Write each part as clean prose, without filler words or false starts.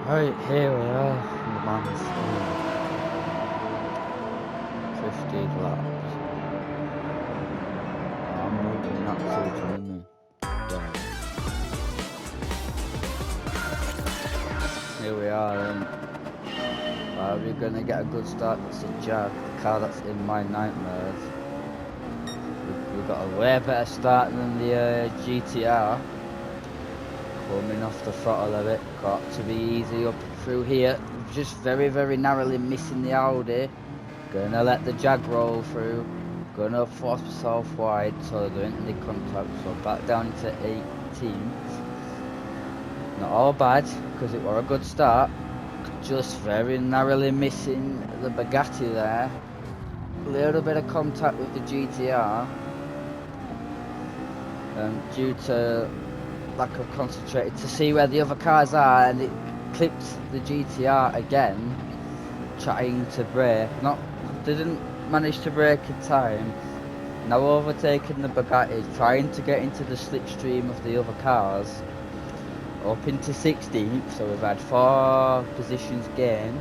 Right, here we are, Le Mans 50 laps. I'm moving that so dreamy. Yeah. Here we are then. Are we gonna get a good start? It's a Jag, the car that's in my nightmares. We've got a way better start than the GTR. Coming off the throttle of it, got to be easy up through here. Just very, very narrowly missing the Audi. Gonna let the Jag roll through. Gonna force myself wide so there ain't any contact. So back down into 18th. Not all bad, because it were a good start. Just very narrowly missing the Bugatti there. A little bit of contact with the GTR. Due to lack of concentrated to see where the other cars are, and it clipped the GTR again, trying to brake. Didn't manage to brake in time. Now overtaking the Bugatti, trying to get into the slipstream of the other cars. Up into 16th, so we've had 4 positions gained.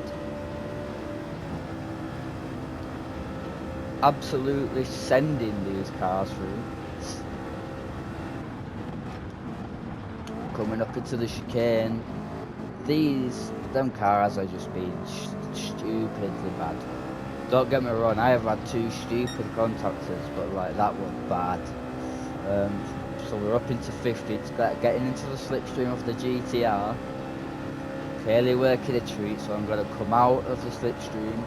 Absolutely sending these cars through. Coming up into the chicane. Them cars are just being stupidly bad. Don't get me wrong, I have had 2 stupid contactors, but like that was bad. So we're up into 50, it's getting into the slipstream of the GTR. Clearly working a treat, so I'm going to come out of the slipstream.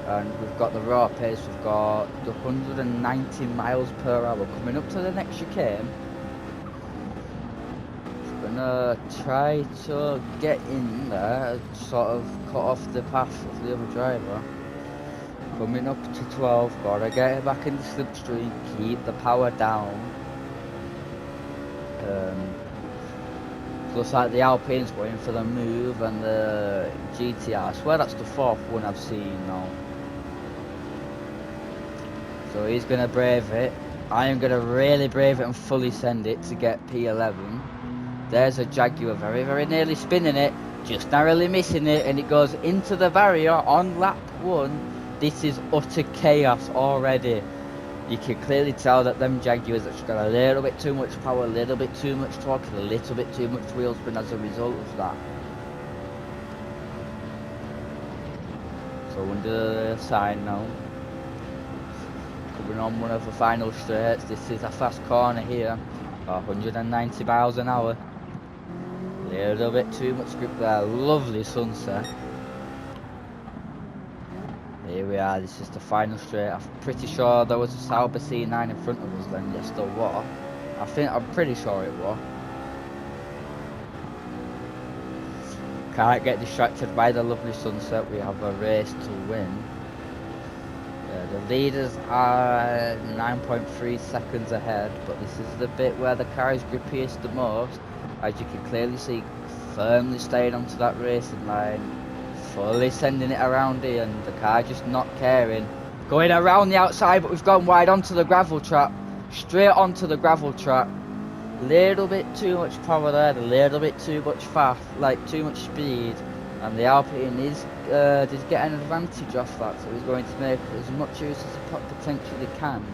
And we've got the raw pace, we've got the 190 miles per hour coming up to the next chicane. Gonna try to get in there, sort of cut off the path of the other driver. Coming up to 12, gotta get it back in the slipstream, keep the power down. Looks like the Alpine's going for the move, and the GTR, I swear that's the 4th one I've seen now. So he's gonna brave it. I am gonna really brave it and fully send it to get P11. There's a Jaguar very, very nearly spinning it, just narrowly missing it, and it goes into the barrier on lap 1. This is utter chaos already. You can clearly tell that them Jaguars have got a little bit too much power, a little bit too much torque, and a little bit too much wheel spin as a result of that. So under the sign now. Coming on one of the final straights. This is a fast corner here. 190 miles an hour. A little bit too much grip there. Lovely sunset. Here we are, this is the final straight. I'm pretty sure there was a Sauber C9 in front of us then. Yes, there was. I'm pretty sure it was. Can't get distracted by the lovely sunset. We have a race to win. The leaders are 9.3 seconds ahead, but this is the bit where the car is grippiest the most. As you can clearly see, firmly staying onto that racing line. Fully sending it around here, and the car just not caring. Going around the outside, but we've gone wide onto the gravel trap. Straight onto the gravel trap. Little bit too much power there, a little bit too much fast, like too much speed. And the Alpine is getting an advantage off that, so he's going to make as much use as he potentially can.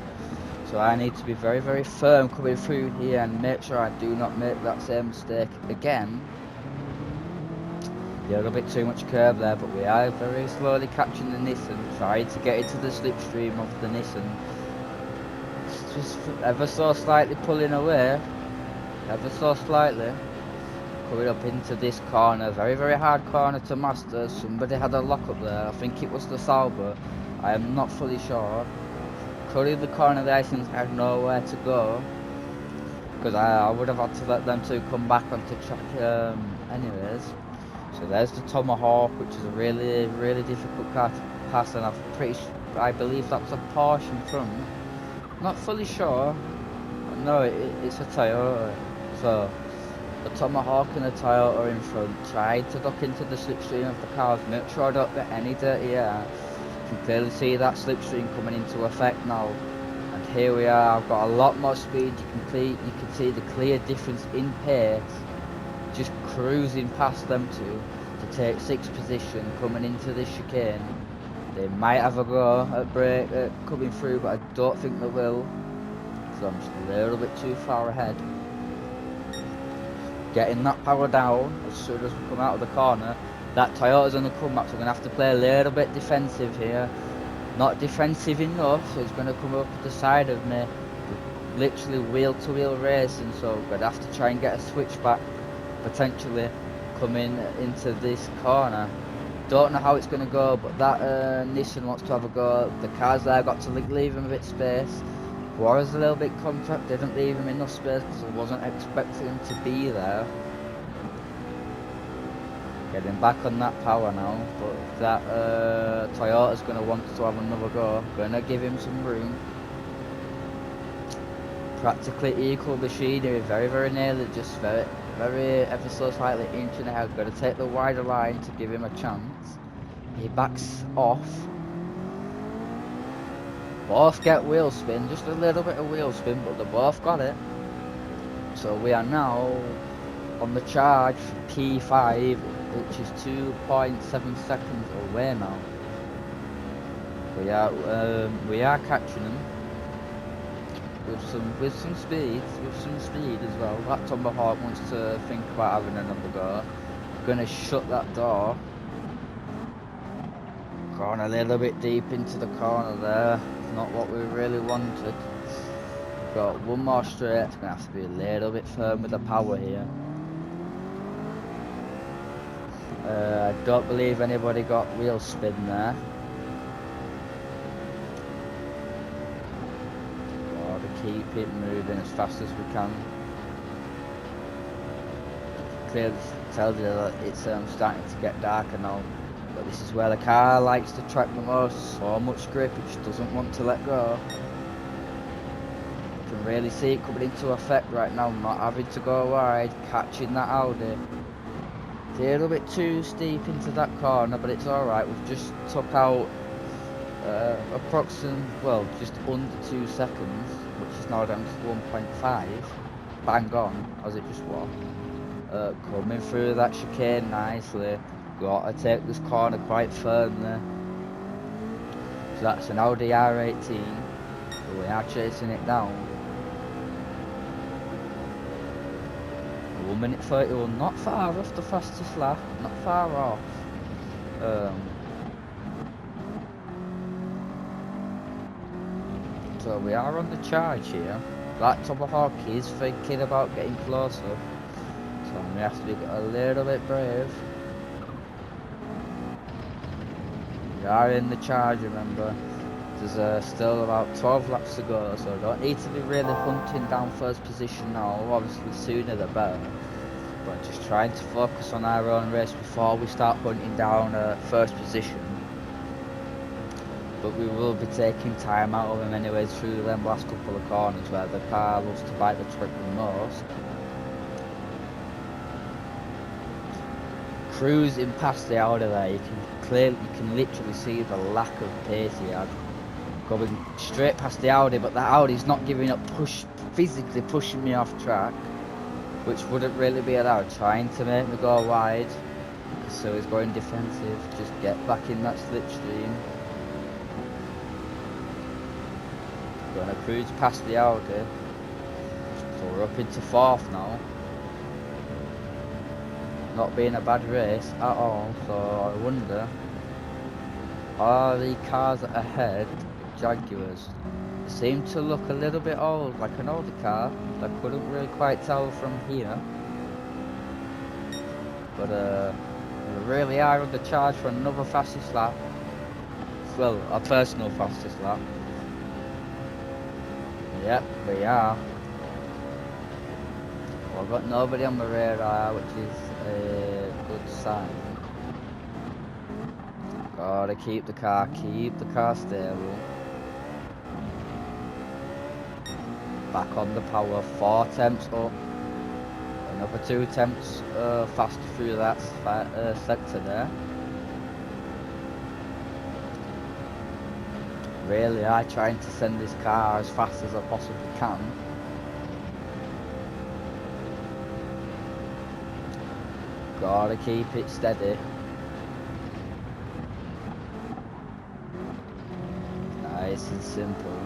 So I need to be very, very firm coming through here and make sure I do not make that same mistake again. A little bit too much curve there, but we are very slowly catching the Nissan, trying to get into the slipstream of the Nissan. It's just ever so slightly pulling away, ever so slightly. Coming up into this corner, very, very hard corner to master. Somebody had a lock up there, I think it was the Sauber, I am not fully sure. Cutting the corner there since I had nowhere to go, because I would have had to let them two come back onto track anyways. So there's the Tomahawk, which is a really, really difficult car to pass, and I believe that's a Porsche in front. Not fully sure, but no, it's a Toyota. So the Tomahawk and the Toyota in front tried to duck into the slipstream of the cars, make sure I don't get any dirty air. You can clearly see that slipstream coming into effect now. And here we are, I've got a lot more speed, you can see the clear difference in pace. Just cruising past them two. to take 6th position coming into this chicane. They might have a go at coming through, but I don't think they will. So I'm just a little bit too far ahead. Getting that power down as soon as we come out of the corner. That Toyota's on the comeback, so we're going to have to play a little bit defensive here. Not defensive enough, so it's going to come up the side of me. Literally wheel-to-wheel racing, so we're going to have to try and get a switchback, potentially coming into this corner. Don't know how it's going to go, but that Nissan wants to have a go. The cars there got to leave him a bit of space. Was a little bit compact, didn't leave him enough space because I wasn't expecting him to be there. Getting back on that power now, but that Toyota's going to want to have another go. Going to give him some room. Practically equal machinery, very nearly, just very ever so slightly inching ahead. Going to take the wider line to give him a chance. He backs off. Both get wheel spin, just a little bit of wheel spin, but they both got it. So we are now on the charge for P5, which is 2.7 seconds away now. We are catching them with some speed as well. That Tomahawk wants to think about having another go. Gonna shut that door. Gone a little bit deep into the corner there. Not what we really wanted. Got one more straight. It's gonna have to be a little bit firm with the power here. I don't believe anybody got wheel spin there. Gotta keep it moving as fast as we can. Clearly tells you that it's starting to get darker now. But this is where the car likes to track the most. So much grip, it just doesn't want to let go. You can really see it coming into effect right now, not having to go wide, catching that Audi. It's a little bit too steep into that corner, but it's alright. We've just took out approximately, well, just under 2 seconds, which is now down to 1.5. Bang on, as it just was. Coming through that chicane nicely. Got to take this corner quite firmly. So that's an Audi R18. So we are chasing it down. 1 minute 31, not far off the fastest lap, not far off. So we are on the charge here. That Tomahawk is thinking about getting closer. So we have to be a little bit brave. We are in the charge, remember. There's still about 12 laps to go, so I don't need to be really hunting down first position now. Obviously sooner the better. But just trying to focus on our own race before we start hunting down first position. But we will be taking time out of him anyways through them last couple of corners where the car loves to bite the trick the most. Cruising past the Audi there, you can literally see the lack of pace he had. Going straight past the Audi, but that Audi's not giving up, physically pushing me off track, which wouldn't really be allowed, trying to make me go wide. So he's going defensive, just get back in that slipstream. Gonna cruise past the Audi, so we're up into 4th now. Not being a bad race at all, so I wonder, are the cars ahead Jaguars? They seem to look a little bit old, like an older car. I couldn't really quite tell from here. But we really are on the charge for another fastest lap. Well, our personal fastest lap. Yep, we are. Well, I've got nobody on the radar, which is a good sign. Gotta keep the car stable. Back on the power, 4 temps up. Another 2 temps faster through that sector there. Really, I'm trying to send this car as fast as I possibly can. Gotta keep it steady. Nice and simple.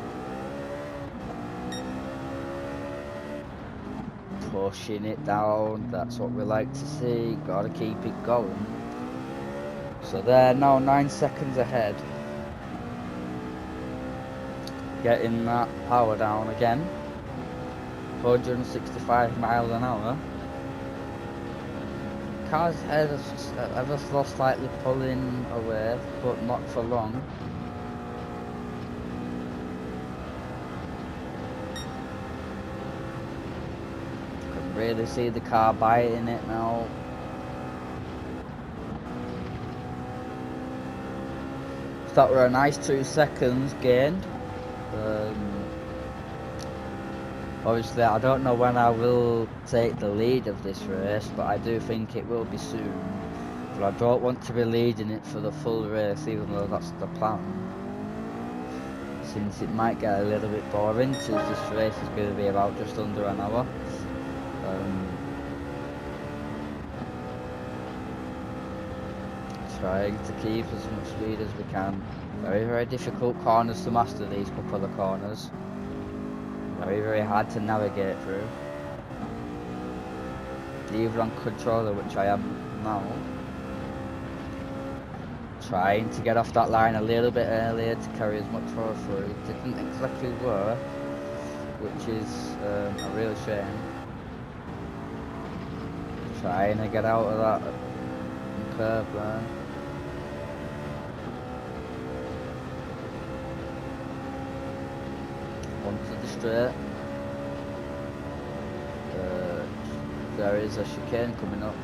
Pushing it down, that's what we like to see. Gotta keep it going. So they're now 9 seconds ahead. Getting that power down again. 465 miles an hour. Car's head is ever so slightly pulling away, but not for long. Can really see the car biting it now. So that were a nice 2 seconds gained. Obviously, I don't know when I will take the lead of this race, but I do think it will be soon. But I don't want to be leading it for the full race, even though that's the plan. Since it might get a little bit boring, since this race is going to be about just under an hour. Trying to keep as much speed as we can. Very, very difficult corners to master, these couple of corners. Very, very hard to navigate through. Even on controller, which I am now. Trying to get off that line a little bit earlier to carry as much power through. It didn't exactly work, which is a real shame. Trying to get out of that curve there. Onto the straight. There is a chicane coming up.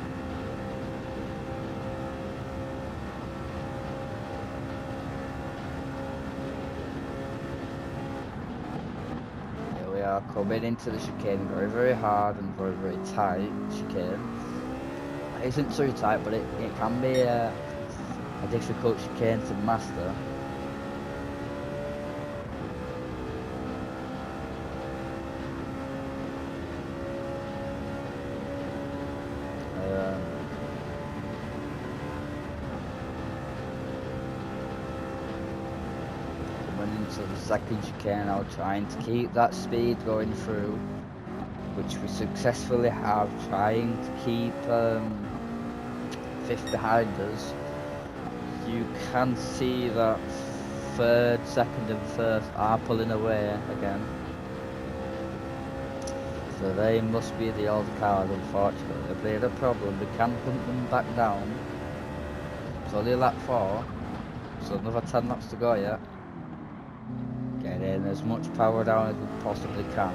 Here we are coming into the chicane, very, very hard and very, very tight chicane. It isn't too tight, but it can be a difficult chicane to master. Into the second chicane now, trying to keep that speed going through, which we successfully have, trying to keep fifth behind us. You can see that third, second and first are pulling away again. So they must be the old cars, unfortunately. If they had a problem, we can hunt them back down. It's only lap 4, so another 10 laps to go yet. Getting as much power down as we possibly can.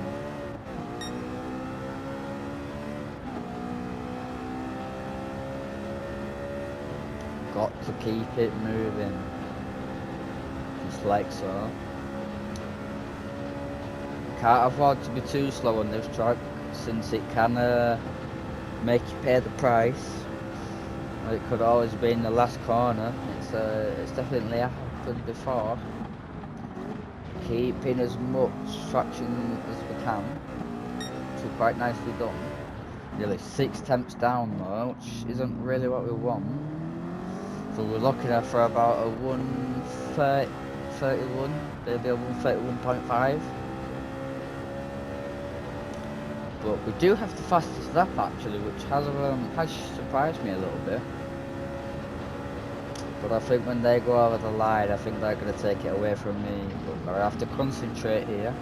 Got to keep it moving. Just like so. Can't afford to be too slow on this track, since it can make you pay the price. It could always be in the last corner. It's definitely happened before. Keeping as much traction as we can. So quite nicely done. Nearly 6 tenths down though, which isn't really what we want. So we're looking at for about a 1:31, maybe a 1:31.5. But we do have the fastest lap actually, which has surprised me a little bit. But I think when they go over the line, I think they're going to take it away from me. But I have to concentrate here.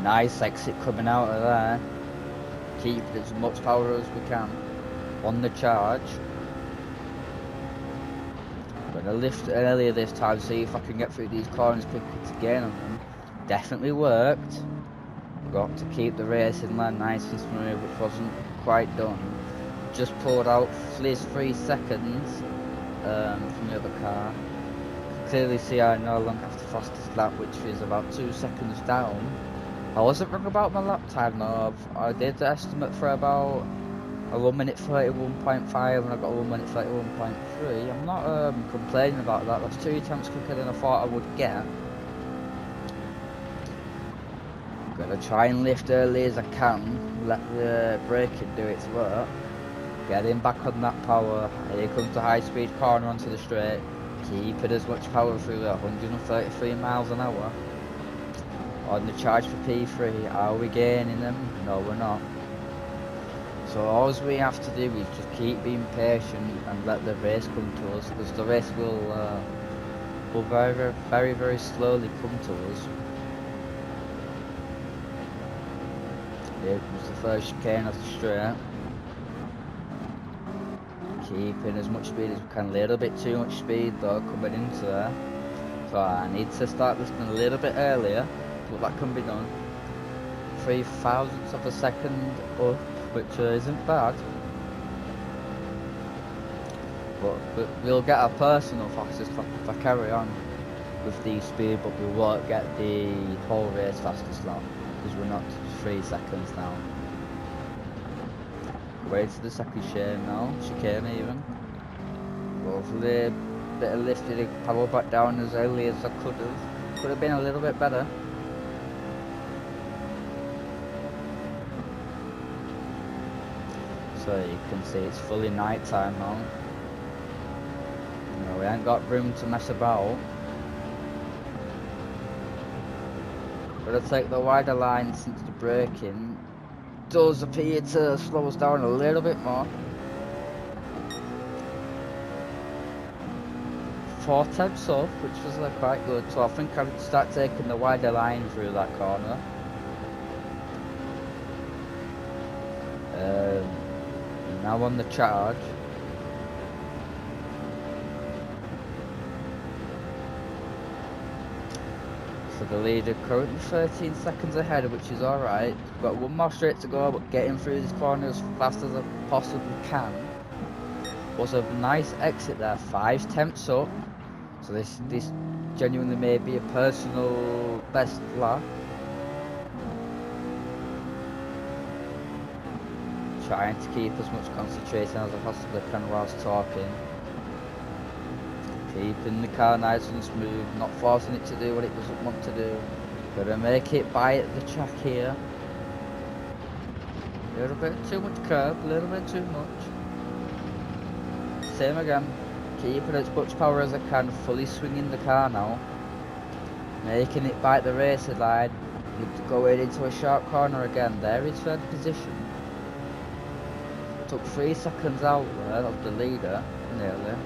Nice exit coming out of there. Keep as much power as we can on the charge. I'm going to lift earlier this time, see if I can get through these corners quickly to gain on them. Definitely worked. Got to keep the racing line nice and smooth, which wasn't quite done. Just pulled out these 3 seconds from the other car. Clearly see I no longer have the fastest lap, which is about 2 seconds down. I wasn't wrong about my lap time though. I did estimate for about a 1 minute 31.5 and I got a 1 minute 31.3. I'm not complaining about that. That's 2 attempts quicker than I thought I would get. Gonna try and lift early as I can, let the braking do its work. Getting back on that power. Here comes the high speed corner onto the straight. Keeping as much power through at 133 miles an hour. On the charge for P3, are we gaining them? No, we're not. So all we have to do is just keep being patient and let the race come to us, because the race will very, very slowly come to us. Here comes the first chicane off the straight. Keeping as much speed as we can, a little bit too much speed though coming into there. So I need to start listening a little bit earlier, but that can be done. 3 thousandths of a second up, which isn't bad. But we'll get a personal fastest if I carry on with the speed, but we won't get the whole race fastest lap, because we're not 3 seconds now. Way to the second chicane even. Hopefully a bit of lifted power back down as early as I could have. Could have been a little bit better. So you can see it's fully night time now. You know, we ain't got room to mess about. Gotta take the wider line since the braking does appear to slow us down a little bit more. 4 tenths up, which was quite good, so I think I'll start taking the wider line through that corner. Now on the charge. So the leader currently 13 seconds ahead, which is alright. Got 1 more straight to go, but getting through this corner as fast as I possibly can. Was a nice exit there, 5 tenths up. So this genuinely may be a personal best lap. Trying to keep as much concentration as I possibly can whilst talking. Keeping the car nice and smooth, not forcing it to do what it doesn't want to do. Gotta make it by at the track here. A little bit too much curb, a little bit too much. Same again. Keeping as much power as I can, fully swinging the car now. Making it bite the racer line. Going into a sharp corner again. There is third position. Took 3 seconds out there of the leader, nearly.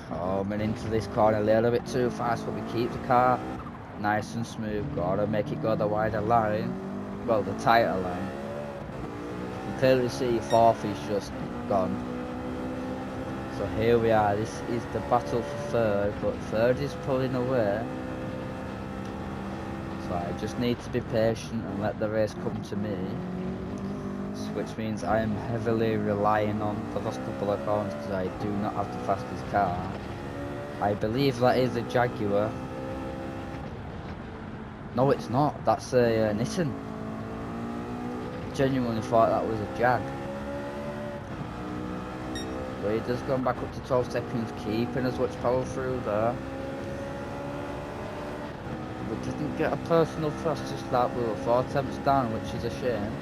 Coming into this corner a little bit too fast, but we keep the car nice and smooth. Gotta make it go the wider line. Well, the tighter line. You can clearly see 4th is just gone. So here we are. This is the battle for 3rd, but 3rd is pulling away. So I just need to be patient and let the race come to me. Which means I am heavily relying on the last couple of corners because I do not have the fastest car. I believe that is a Jaguar. No, it's not. That's a Nissan. Genuinely thought that was a Jag. But he does go back up to 12 seconds, keeping as much power through there. We didn't get a personal fastest lap. We were 4 attempts down, which is a shame.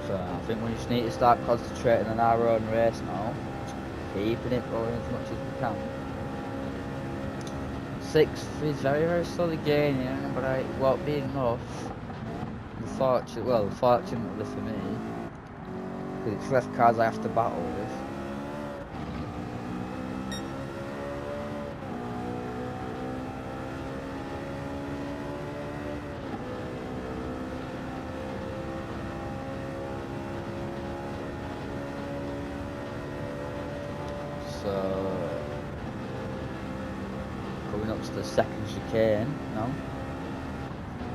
So I think we just need to start concentrating on our own race now. Keeping it going as much as we can. 6th is very, very slowly gaining, but it won't be enough. Fortunately for me, because it's left cars I have to battle with. So coming up to the second chicane now.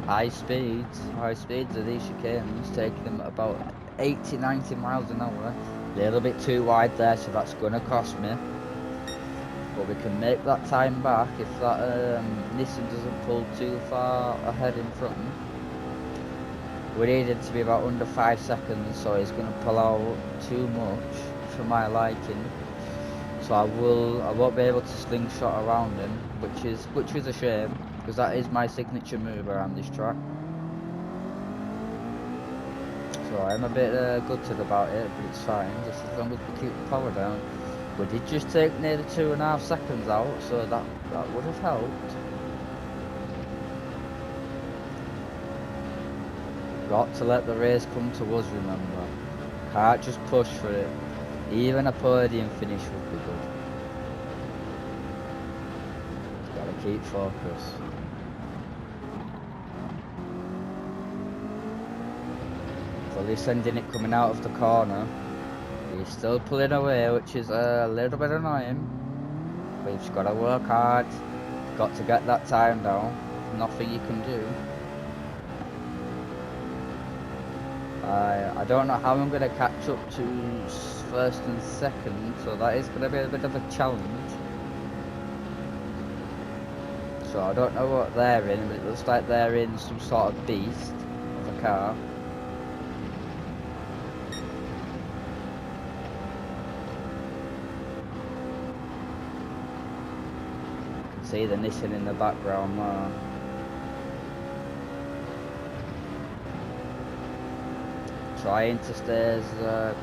High speeds of these chicanes, taking them at about 80-90 miles an hour. A little bit too wide there, so that's going to cost me. but we can make that time back if that Nissan doesn't pull too far ahead in front. We need it to be about under 5 seconds, so he's going to pull out too much for my liking. So I won't be able to slingshot around him, which is a shame, because that is my signature move around this track. So I'm a bit gutted about it, but it's fine, just as long as we keep the power down. We did just take nearly 2.5 seconds out, so that would have helped. Got to let the race come to us, remember. Can't just push for it. Even a podium finish would be good. Gotta keep focus. Fully sending it coming out of the corner. He's still pulling away, which is a little bit annoying. But you've just got to work hard. Got to get that time down. Nothing you can do. I don't know how I'm going to catch up to first and second, so that is going to be a bit of a challenge. So I don't know what they're in, but it looks like they're in some sort of beast of a car. You can see the Nissan in the background there. Trying to stay as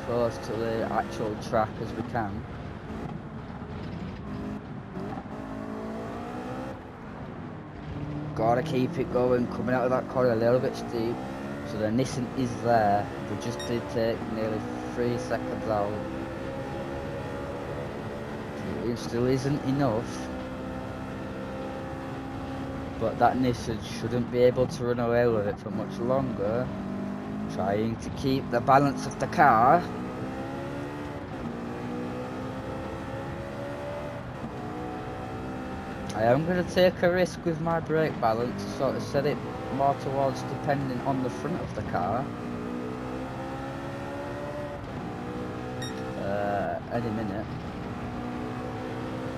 close to the actual track as we can. Gotta keep it going, coming out of that corner a little bit steep. So the Nissan is there. We just did take nearly 3 seconds out. It still isn't enough. But that Nissan shouldn't be able to run away with it for much longer. Trying to keep the balance of the car. I am going to take a risk with my brake balance, sort of set it more towards depending on the front of the car. Any minute.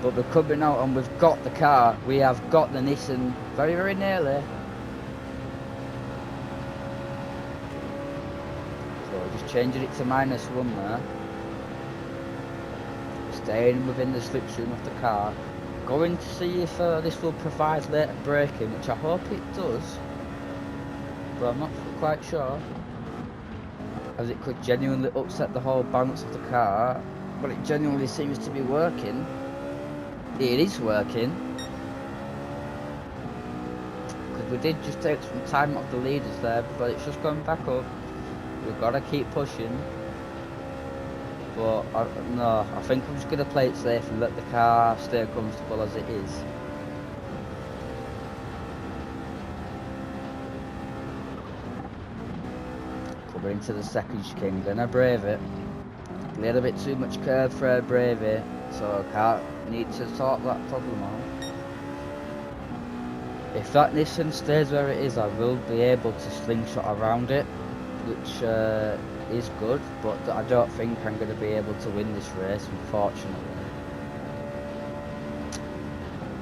But we're coming out and we've got the car. We have got the Nissan very, very nearly. Changing it to -1 there. Staying within the slipstream of the car. Going to see if this will provide later braking, which I hope it does. But I'm not quite sure. As it could genuinely upset the whole balance of the car. But it genuinely seems to be working. It is working. Because we did just take some time off the leaders there, but it's just gone back up. We've got to keep pushing, but no, I think I'm just going to play it safe and let the car stay comfortable as it is. Coming into the second chicane, gonna brave it. A little bit too much curve for a brave it, so I can't need to sort that problem out. If that Nissan stays where it is, I will be able to slingshot around it, which is good, but I don't think I'm going to be able to win this race, unfortunately.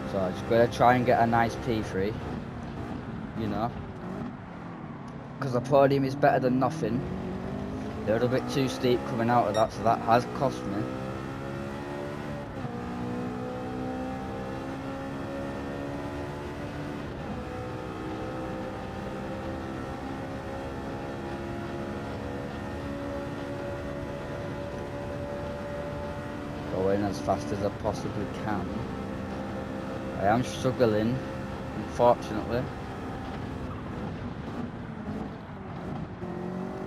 So I'm just going to try and get a nice P3, you know, because the podium is better than nothing. A little bit too steep coming out of that, so that has cost me. Going as fast as I possibly can. I am struggling, unfortunately.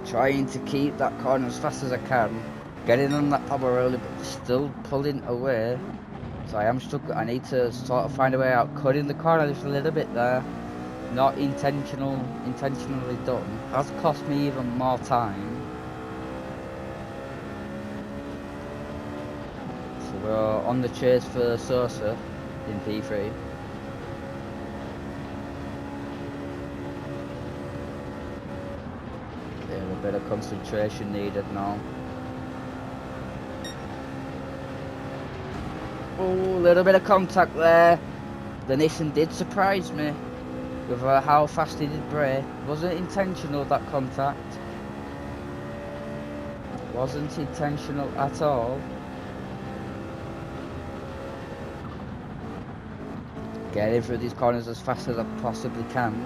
Trying to keep that corner as fast as I can. Getting on that power early, but still pulling away. So I am struggling. I need to sort of find a way out. Cutting the corner just a little bit there. Not intentionally done. Has cost me even more time. We're on the chase for Sosa in P3. A bit of concentration needed now. Oh, a little bit of contact there. The Nissan did surprise me with how fast he did brake. Wasn't intentional, that contact. Wasn't intentional at all. Getting through these corners as fast as I possibly can.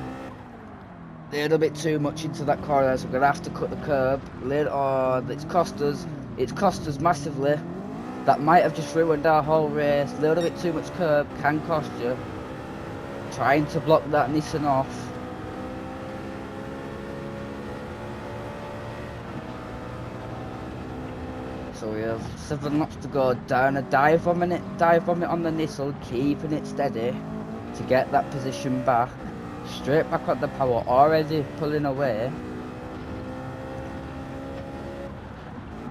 A little bit too much into that corner, so I'm gonna have to cut the curb. It's cost us massively. That might have just ruined our whole race. A little bit too much curb can cost you. Trying to block that Nissan off. So we have 7 laps to go. Down a dive bomb on it on the Nissan, keeping it steady to get that position back. Straight back on the power, already pulling away.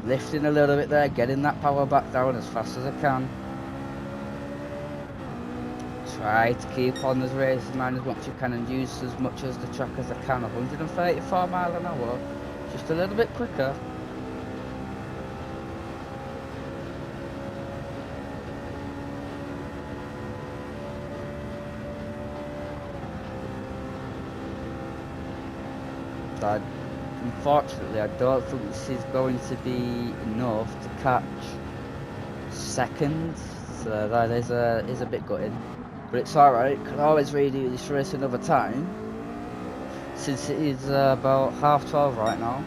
Lifting a little bit there, getting that power back down as fast as I can. Try to keep on this racing line as much as you can and use as much as the track as I can. 134 miles an hour, just a little bit quicker. Unfortunately, I don't think this is going to be enough to catch second, so that is a bit gutting. But it's alright, can always redo this race another time, since it is about 12:30 right now.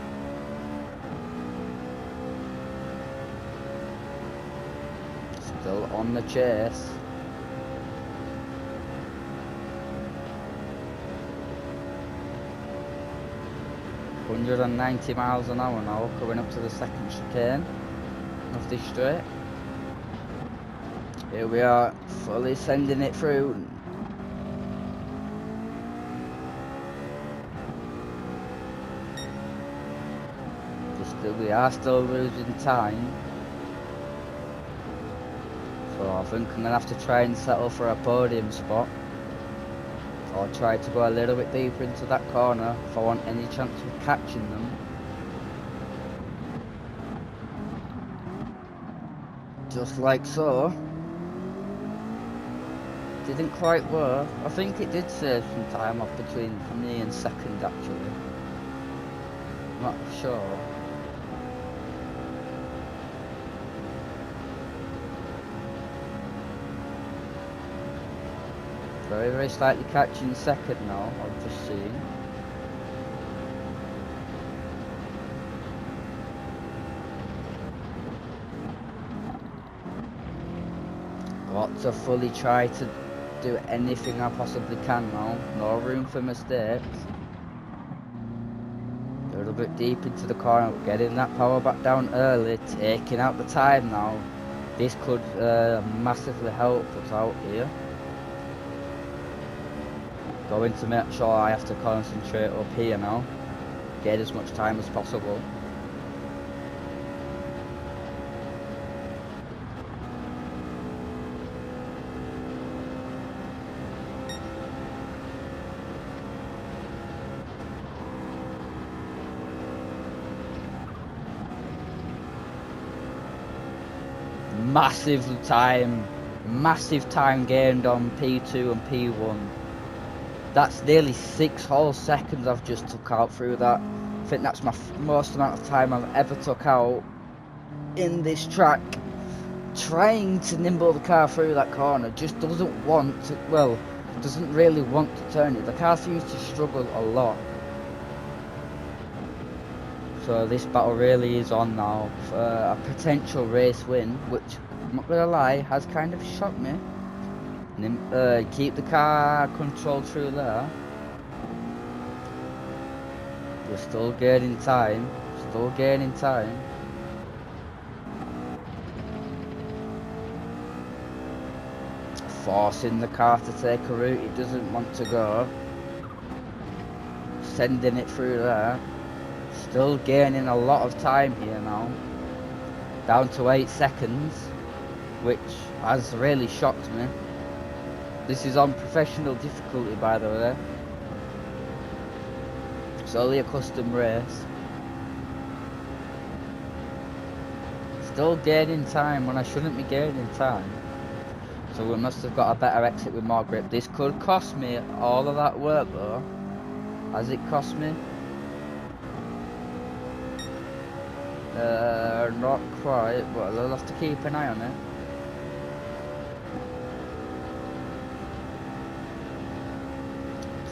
Still on the chase. ...190 miles an hour now, coming up to the second chicane of this straight. Here we are, fully sending it through. We are still losing time. So I think I'm going to have to try and settle for a podium spot. Or try to go a little bit deeper into that corner if I want any chance of catching them. Just like so. Didn't quite work. I think it did save some time off between me and second actually. Not sure. Very, very slightly catching second now, I've just seen. Got to fully try to do anything I possibly can now. No room for mistakes. A little bit deep into the corner, getting that power back down early, taking out the time now. This could massively help us out here. Going to make sure I have to concentrate up here now. Get as much time as possible. Massive time gained on P2 and P1. That's nearly 6 whole seconds I've just took out through that. I think that's my most amount of time I've ever took out in this track. Trying to nimble the car through that corner, just doesn't want to, well, doesn't really want to turn it. The car seems to struggle a lot. So this battle really is on now for a potential race win, which, I'm not gonna lie, has kind of shocked me. Keep the car controlled through there. We're still gaining time. Forcing the car to take a route it doesn't want to go. Sending it through there. Still gaining a lot of time here now. Down to 8 seconds, which has really shocked me. This is on professional difficulty, by the way. It's only a custom race. Still gaining time when I shouldn't be gaining time. So we must have got a better exit with more grip. This could cost me all of that work though. Has it cost me? Not quite, but I'll have to keep an eye on it.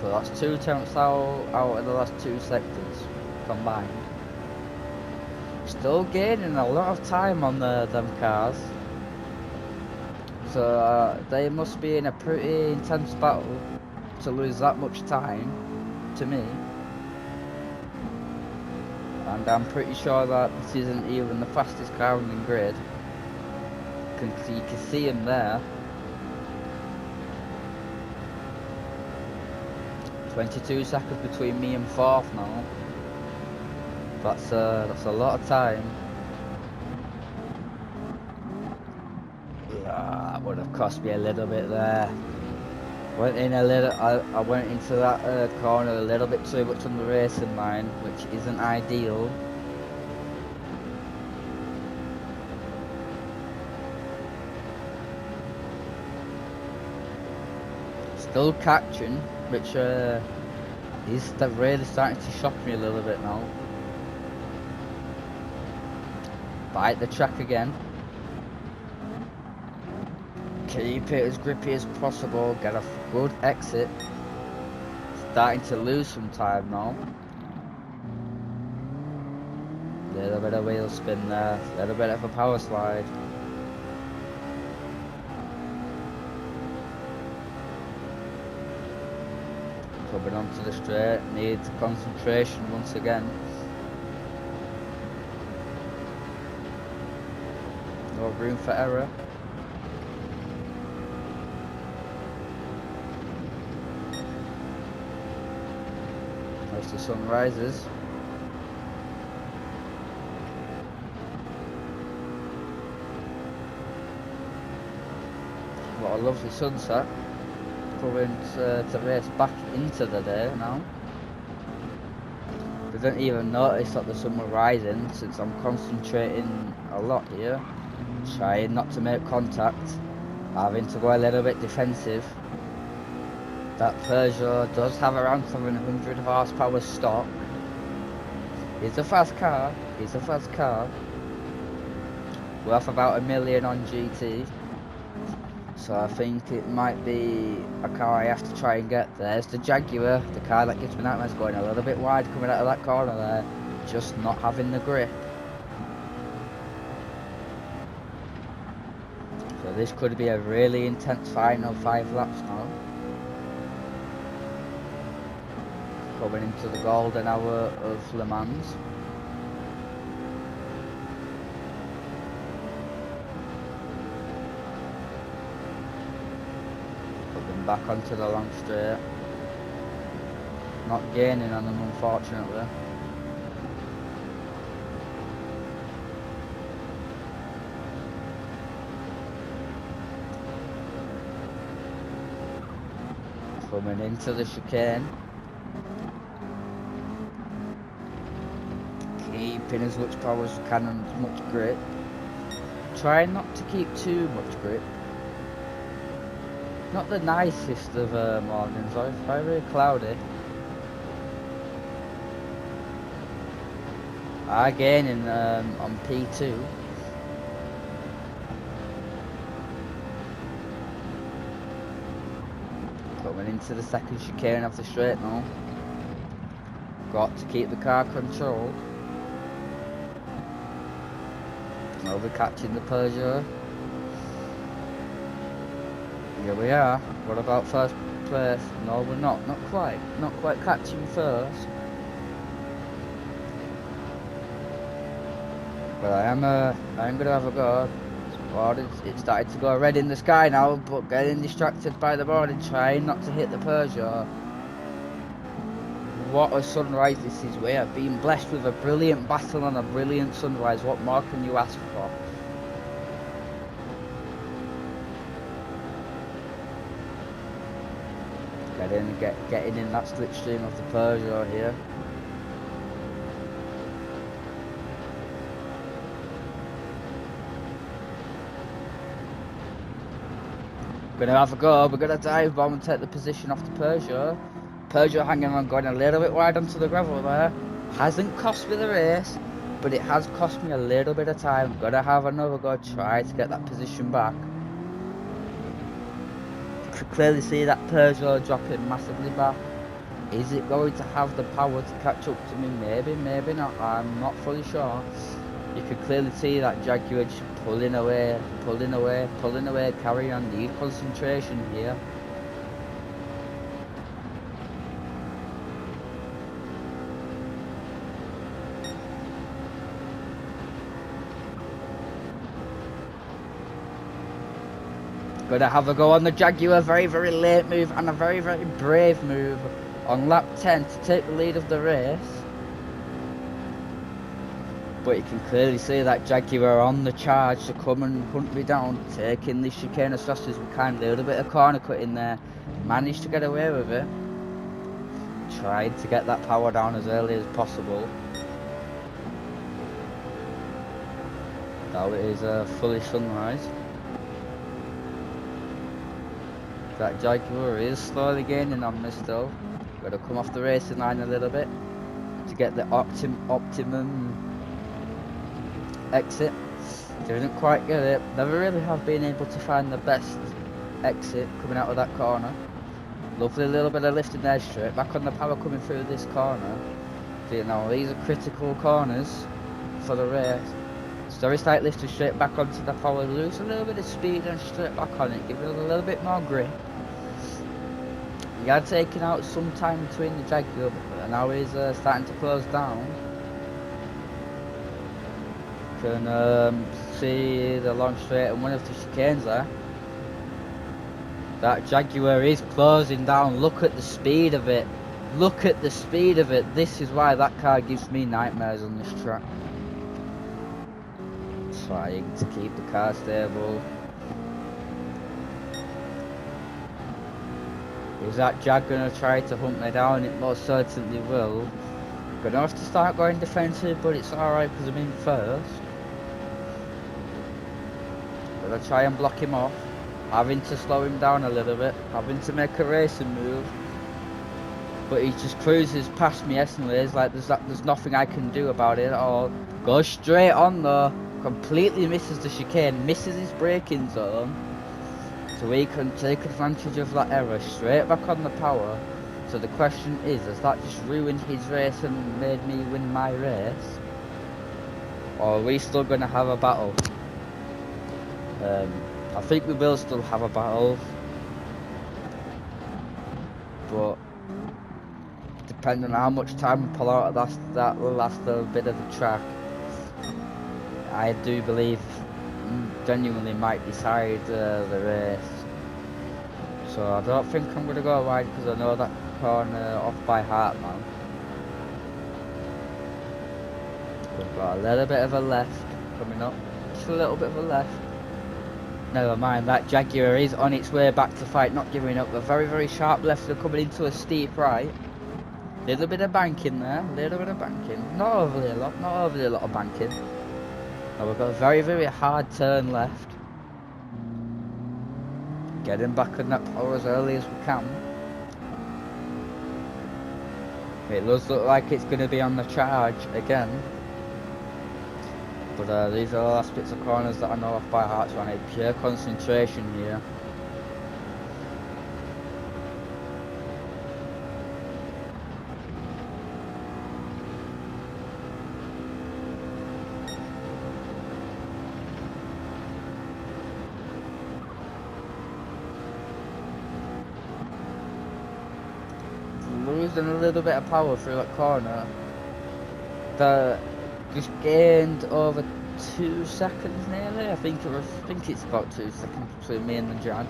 So that's 2 tenths out of the last 2 sectors combined. Still gaining a lot of time on them cars. So they must be in a pretty intense battle to lose that much time to me. And I'm pretty sure that this isn't even the fastest car on the grid. You can see him there. 22 seconds between me and 4th now. That's a lot of time. That would have cost me a little bit there. Went in a little. I went into that corner a little bit too much on the racing line, which isn't ideal. Still catching, which is really starting to shock me a little bit now. Bite the track again. Keep it as grippy as possible, get a good exit. Starting to lose some time now. Little bit of wheel spin there, little bit of a power slide. Coming onto the straight, needs concentration once again. No room for error. As the sun rises. What a lovely sunset. Coming to race back into the day now. I didn't even notice that the sun was rising since I'm concentrating a lot here. Trying not to make contact. Having to go a little bit defensive. That Peugeot does have around 700 horsepower stock. It's a fast car. It's a fast car. Worth about $1 million on GT. So I think it might be a car I have to try and get. There's the Jaguar, the car that gives me nightmares, going a little bit wide coming out of that corner there. Just not having the grip. So this could be a really intense final 5 laps now. Coming into the golden hour of Le Mans. Coming back onto the long straight. Not gaining on them, unfortunately. Coming into the chicane. Keeping as much power as you can and as much grip. Trying not to keep too much grip. Not the nicest of mornings, though. It's very cloudy. Gaining on P2. Coming into the second chicane off the straight now. Got to keep the car controlled. Now we're catching the Peugeot. Here we are. What about first place? No, we're not. Not quite. Not quite catching first. But I am gonna have a go. It started to go red in the sky now, but getting distracted by the boarding, trying not to hit the Peugeot. What a sunrise this is. We have been blessed with a brilliant battle and a brilliant sunrise. What more can you ask for? Getting in that slipstream of the Peugeot here. Gonna have a go, we're gonna dive bomb and take the position off the Peugeot. Peugeot hanging on, going a little bit wide onto the gravel there. Hasn't cost me the race, but it has cost me a little bit of time. Gotta have another go, try to get that position back. You could clearly see that Peugeot dropping massively back. Is it going to have the power to catch up to me? Maybe, maybe not. I'm not fully sure. You could clearly see that Jaguar just pulling away, pulling away, pulling away, carry on, need concentration here. Gonna have a go on the Jaguar, very, very late move and a very, very brave move on lap 10 to take the lead of the race. But you can clearly see that Jaguar on the charge to come and hunt me down, taking this chicane as fast as we can. A little bit of corner cut in there, managed to get away with it. Tried to get that power down as early as possible. Now it is fully sunrise. That Jaguar is slowly gaining on me still. Got to come off the racing line a little bit to get the optimum exit. Didn't quite get it. Never really have been able to find the best exit coming out of that corner. Lovely little bit of lifting there, straight back on the power coming through this corner. So, you know, these are critical corners for the race. It's very slight lifting straight back onto the power, lose a little bit of speed and straight back on it, give it a little bit more grip. He had taken out some time between the Jaguar, but now he's starting to close down. Can see the long straight and one of the chicanes there. That Jaguar is closing down. Look at the speed of it. Look at the speed of it. This is why that car gives me nightmares on this track. Trying to keep the car stable. Is that Jag gonna try to hunt me down? It most certainly will. Gonna have to start going defensive, but it's alright because I'm in first. Gonna try and block him off. Having to slow him down a little bit. Having to make a racing move. But he just cruises past me anyways, like there's nothing I can do about it at all. Goes straight on though. Completely misses the chicane, misses his braking zone. So he can take advantage of that error, straight back on the power. So the question is, has that just ruined his race and made me win my race? Or are we still going to have a battle? I think we will still have a battle. But depending on how much time we pull out of that last little bit of the track, I do believe genuinely might decide the race. So I don't think I'm going to go wide because I know that corner off by heart now. We've got a little bit of a left coming up. Just a little bit of a left. Never mind, that Jaguar is on its way back to fight, not giving up. A very, very sharp left, they're coming into a steep right. Little bit of banking there, little bit of banking. Not overly a lot of banking. Now we've got a very, very hard turn left. Getting back on that power as early as we can. It does look like it's going to be on the charge again. But these are the last bits of corners that I know off by heart, so I need pure concentration here. Losing a little bit of power through that corner. Just gained over 2 seconds nearly. I think it's about 2 seconds between me and the Jag.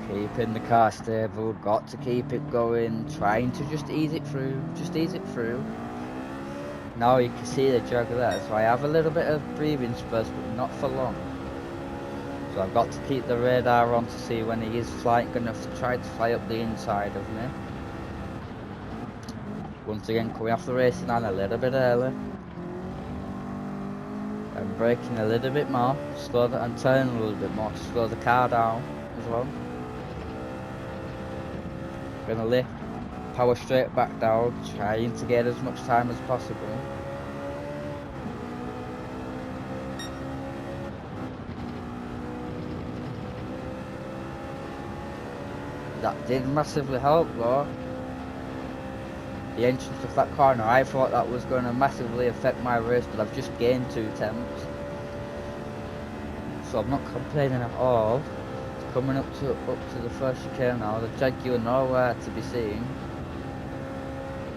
Keeping the car stable, got to keep it going, trying to just ease it through, Now you can see the Jag there, so I have a little bit of breathing space, but not for long. So I've got to keep the radar on to see when he is flying, gonna try to fly up the inside of me. Once again, coming off the racing line a little bit early. I'm braking a little bit more, slow the, and turning a little bit more to slow the car down as well. Gonna lift, power straight back down, trying to get as much time as possible. That did massively help though. The entrance of that corner, I thought that was going to massively affect my race, but I've just gained 2 tenths. So I'm not complaining at all. It's coming up to the first chicane now. The Jaguar nowhere to be seen.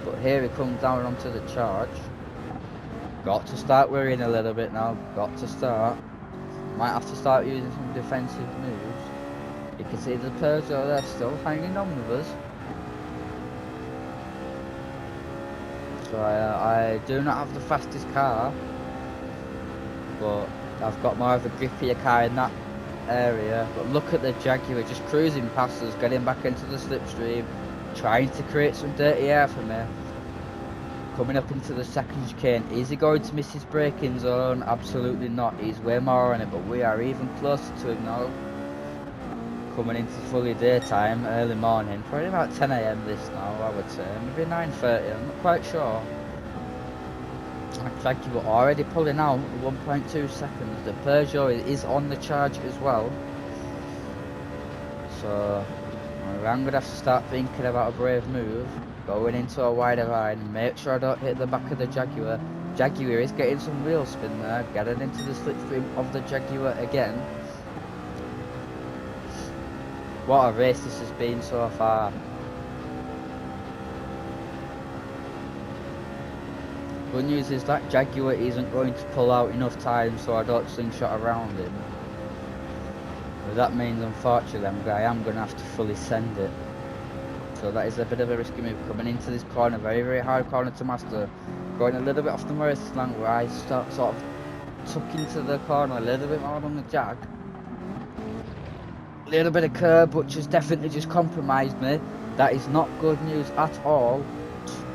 But here he comes down onto the charge. Got to start worrying a little bit now. Got to start. Might have to start using some defensive moves. You can see the Peugeot there still hanging on with us. So I do not have the fastest car, but I've got more of a grippier car in that area. But look at the Jaguar just cruising past us, getting back into the slipstream, trying to create some dirty air for me. Coming up into the second chicane, is he going to miss his braking zone? Absolutely not, he's way more on it, but we are even closer to him now. Coming into fully daytime, early morning, probably about 10 AM this now, I would say, maybe 9:30, I'm not quite sure. Jaguar already pulling out 1.2 seconds. The Peugeot is on the charge as well, so I'm gonna have to start thinking about a brave move, going into a wider line, make sure I don't hit the back of the Jaguar. Jaguar is getting some wheel spin there, getting into the slipstream of the Jaguar again. What a race this has been so far. Good news is that Jaguar isn't going to pull out enough time so I don't slingshot around him. But that means unfortunately I am going to have to fully send it. So that is a bit of a risky move coming into this corner, very very hard corner to master. Going a little bit off the Morris slant where I start sort of tuck into the corner a little bit more on the Jag. Little bit of curb which has definitely just compromised me. That is not good news at all.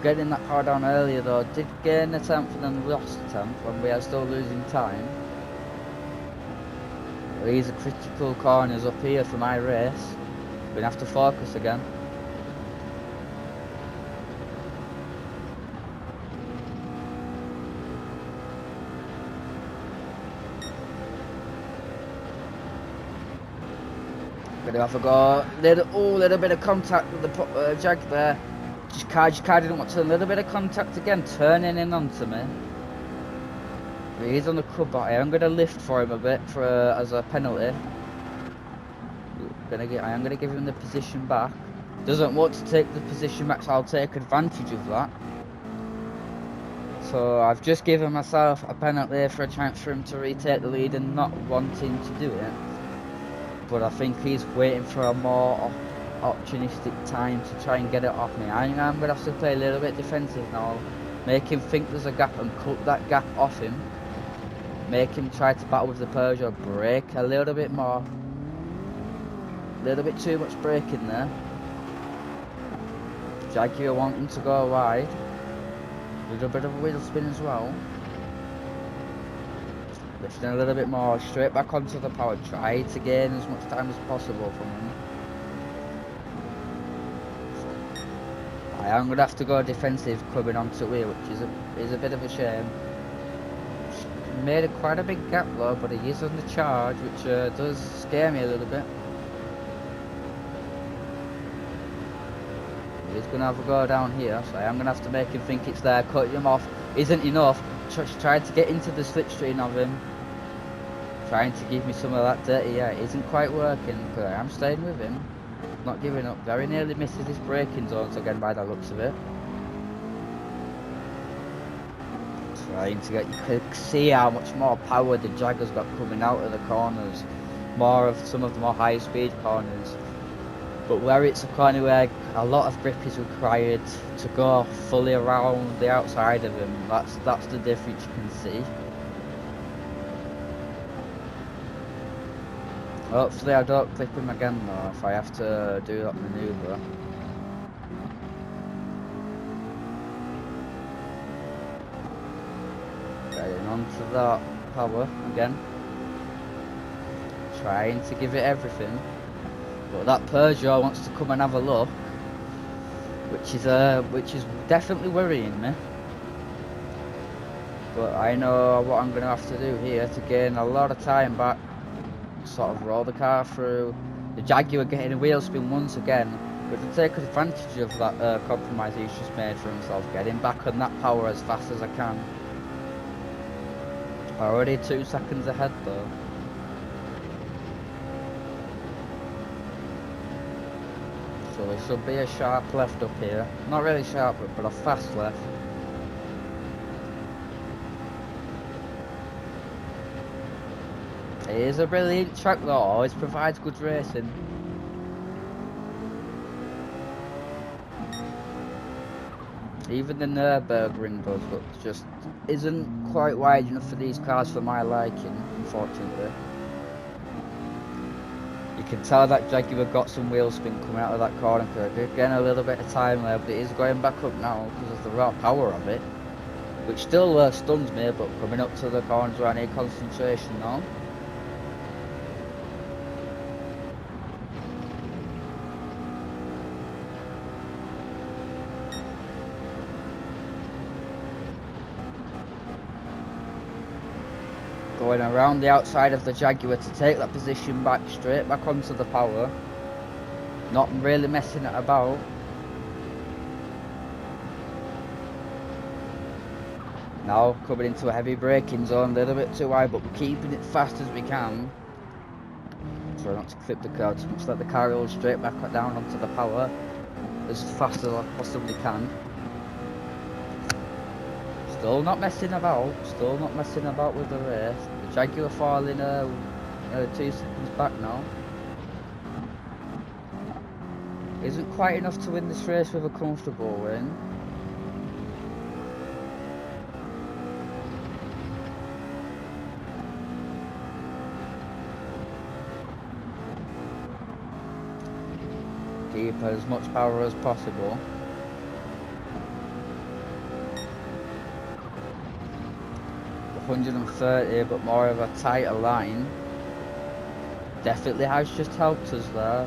Getting that car down earlier though, did gain a tenth and then lost a tenth when we are still losing time. These are critical corners up here for my race. Gonna have to focus again. Gonna have a go. Little bit of contact with the Jag there. Car didn't want to. A little bit of contact again, turning in onto me. But he's on the crub out here. I'm gonna lift for him a bit for as a penalty. I am gonna give him the position back. Doesn't want to take the position back, so I'll take advantage of that. So I've just given myself a penalty for a chance for him to retake the lead and not wanting to do it. But I think he's waiting for a more opportunistic time to try and get it off me. I think I'm going to have to play a little bit defensive now. Make him think there's a gap and cut that gap off him. Make him try to battle with the Peugeot. Brake a little bit more. A little bit too much braking there. Jaguar wanting to go wide. A little bit of a wheel spin as well. Lifting a little bit more, straight back onto the power. Try to gain as much time as possible from him. I am going to have to go defensive coming onto here, which is a bit of a shame. Made quite a big gap though, but he is on the charge, which does scare me a little bit. He's going to have a go down here, so I am going to have to make him think it's there. Cut him off isn't enough. Tried to get into the slipstream of him. Trying to give me some of that dirty air. It isn't quite working, but I am staying with him. Not giving up. Very nearly misses his braking zones again by the looks of it. Trying to get, you can see how much more power the Jaguar's got coming out of the corners. More of some of the more high speed corners. But where it's a corner where a lot of grip is required to go fully around the outside of him, that's the difference you can see. Hopefully I don't clip him again though if I have to do that manoeuvre. Getting onto that. power again. Trying to give it everything. But that Peugeot wants to come and have a look. Which is definitely worrying me. But I know what I'm going to have to do here to gain a lot of time back. Sort of roll the car through. The Jaguar getting a wheel spin once again. But to take advantage of that compromise he's just made for himself. Getting back on that power as fast as I can. Already 2 seconds ahead though. So there should be a sharp left up here. Not really sharp, but a fast left. It is a brilliant track though, always provides good racing. Even the Nürburgring does, but just isn't quite wide enough for these cars for my liking, unfortunately. You can tell that Jaguar got some wheel spin coming out of that corner curve. Again, a little bit of time there, but it is going back up now because of the raw power of it. Which still stuns me, but coming up to the corners where I need concentration now. Going around the outside of the Jaguar to take that position back, straight back onto the power. Not really messing it about. Now coming into a heavy braking zone, a little bit too wide, but we're keeping it fast as we can. Try not to flip the car too much, let the car roll straight back down onto the power as fast as I possibly can. Still not messing about with the race. The Jaguar falling 2 seconds back now. Isn't quite enough to win this race with a comfortable win. Keep as much power as possible. 130, but more of a tighter line. Definitely has just helped us there.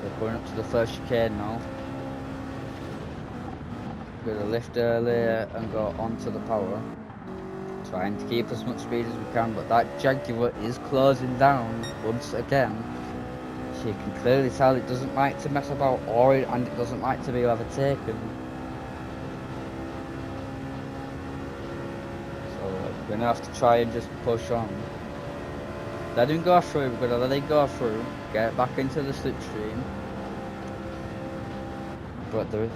So going up to the first chicane now. Gonna lift earlier and go onto the power. Trying to keep as much speed as we can, but that Jaguar is closing down once again. So you can clearly tell it doesn't like to mess about, and it doesn't like to be overtaken. So we're gonna have to try and just push on. Let him go through, we're gonna let him go through, get back into the slipstream. But it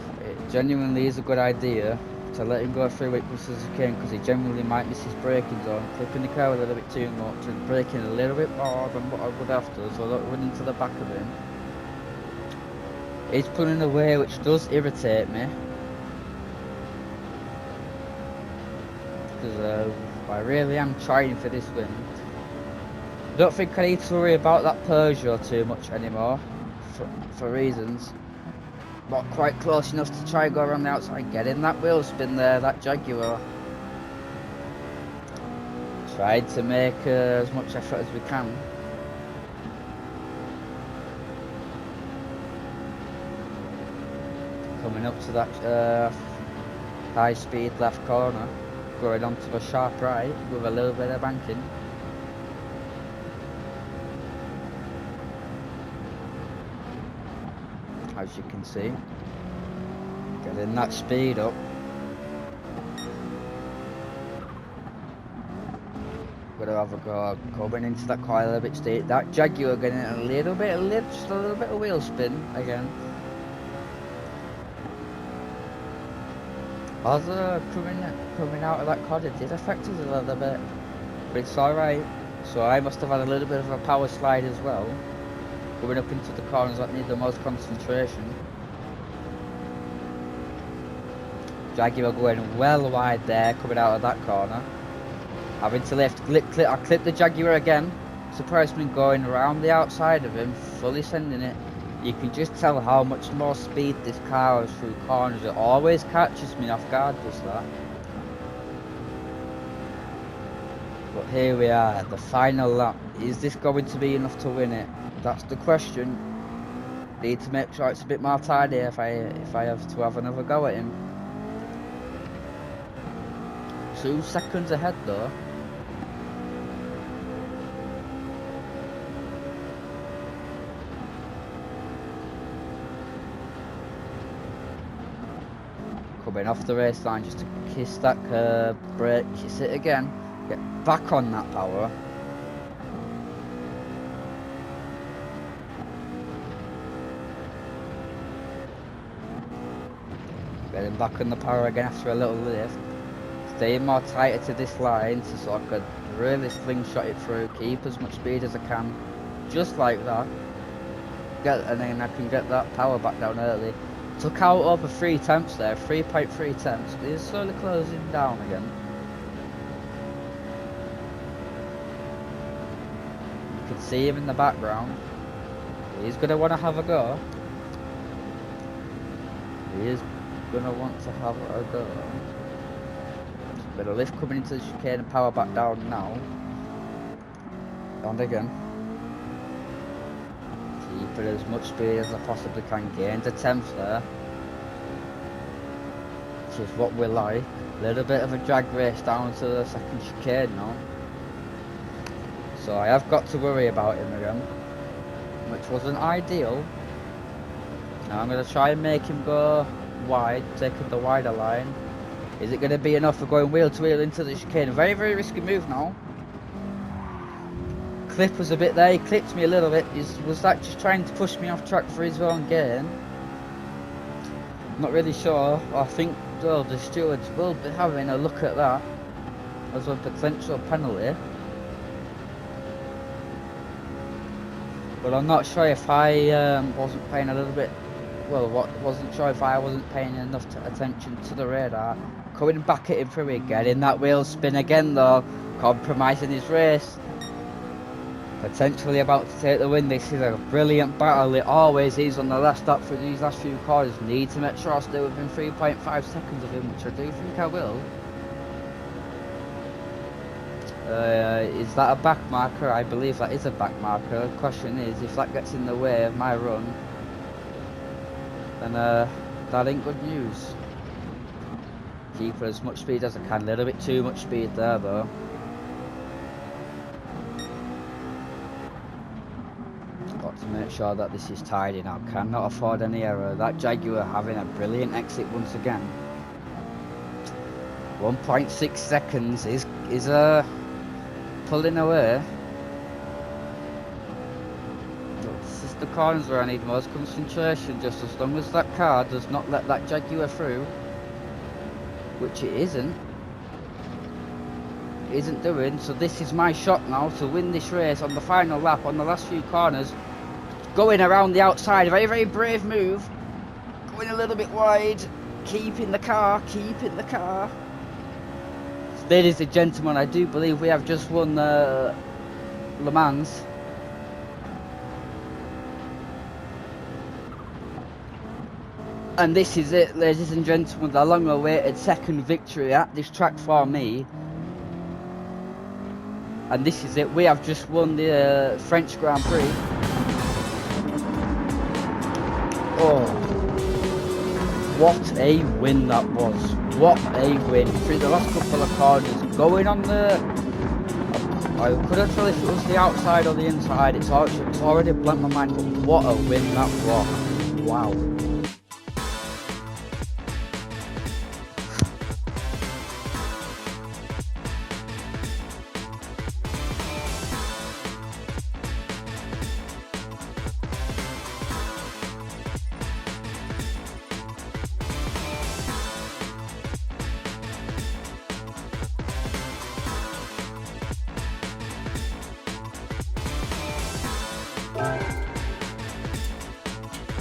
genuinely is a good idea to let him go through it as he can, because he generally might miss his braking zone, flipping the car a little bit too much and braking a little bit more than what I would have to, so I don't run into the back of him. He's pulling away, which does irritate me, because I really am trying for this win. I don't think I need to worry about that Peugeot too much anymore, for reasons. Not quite close enough to try and go around the outside, get in that wheel spin there, that Jaguar. Tried to make as much effort as we can. Coming up to that high speed left corner, going onto the sharp right with a little bit of banking. As you can see, getting that speed up. Gonna have a go coming into that corner a little bit steep. That Jaguar getting a little bit of lift, just a little bit of wheel spin again. Other coming out of that corner did affect us a little bit, but it's alright. So I must have had a little bit of a power slide as well. Going up into the corners that need the most concentration. Jaguar going well wide there, coming out of that corner. Having to lift, I clipped the Jaguar again. Surprised me going around the outside of him, fully sending it. You can just tell how much more speed this car has through corners. It always catches me off guard, does that. But here we are, the final lap. Is this going to be enough to win it? That's the question. Need to make sure it's a bit more tidy if I have to have another go at him. 2 seconds ahead though. Coming off the race line just to kiss that curb, brake, kiss it again, get back on that power. Getting back on the power again after a little lift. Staying more tighter to this line so I could really slingshot it through, keep as much speed as I can, just like that. And then I can get that power back down early. Took out over 3 tenths there, 3.3 tenths. He's slowly closing down again. You can see him in the background. He's going to want to have a go. He is going to want to have a go. Bit of lift coming into the chicane and power back down now. And again. Keep it as much speed as I possibly can. Gained a tenth there. Which is what we like. A little bit of a drag race down to the second chicane now. So I have got to worry about him again. Which wasn't ideal. Now I'm going to try and make him go wide, taking the wider line. Is it going to be enough for going wheel to wheel into the chicane? Very, very risky move now. Clip was a bit there, he clipped me a little bit. Was that just trying to push me off track for his own gain? Not really sure. I think well, the stewards will be having a look at that as a potential penalty. But I'm not sure if I wasn't paying a little bit, wasn't sure if I wasn't paying enough attention to the radar. Coming back at him through again, in that wheel spin again though, compromising his race. Potentially about to take the win. This is a brilliant battle, it always is on the last lap for these last few corners. Need to make sure I stay within 3.5 seconds of him, which I do think I will. Is that a back marker? I believe that is a back marker. The question is, if that gets in the way of my run, then that ain't good news. Keep as much speed as I can. A little bit too much speed there though. Got to make sure that this is tidy now. Cannot afford any error. That Jaguar having a brilliant exit once again. 1.6 seconds is pulling away. This is the corners where I need most concentration. Just as long as that car does not let that Jaguar through, which it isn't doing. So this is my shot now to win this race on the final lap, on the last few corners. Going around the outside, a very, very brave move. Going a little bit wide, keeping the car. Ladies and gentlemen, I do believe we have just won Le Mans. And this is it, ladies and gentlemen, the long-awaited second victory at this track for me. And this is it, we have just won the French Grand Prix. Oh, what a win that was. What a win. Through the last couple of corners, going on the... I couldn't tell if it was the outside or the inside, it's already blanked my mind, but what a win that was. Wow.